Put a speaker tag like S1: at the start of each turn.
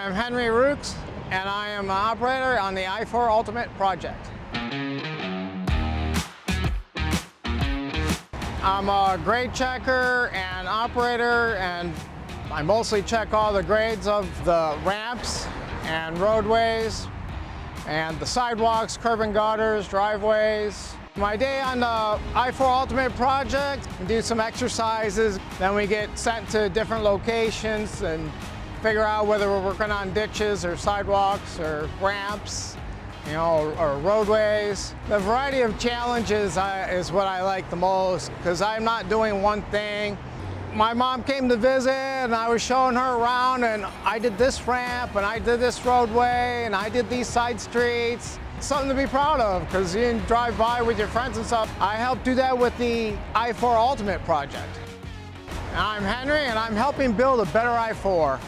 S1: I'm Henry Rucks, and I am an operator on the I-4 Ultimate project. I'm a grade checker and operator, and I mostly check all the grades of the ramps and roadways and the sidewalks, curb and gutters, driveways. My day on the I-4 Ultimate project, we do some exercises, then we get sent to different locations and figure out whether we're working on ditches or sidewalks or ramps, or roadways. The variety of challenges is what I like the most, because I'm not doing one thing. My mom came to visit and I was showing her around, and I did this ramp and I did this roadway and I did these side streets. It's something to be proud of, because you can drive by with your friends and stuff. I helped do that with the I-4 Ultimate project. I'm Henry, and I'm helping build a better I-4.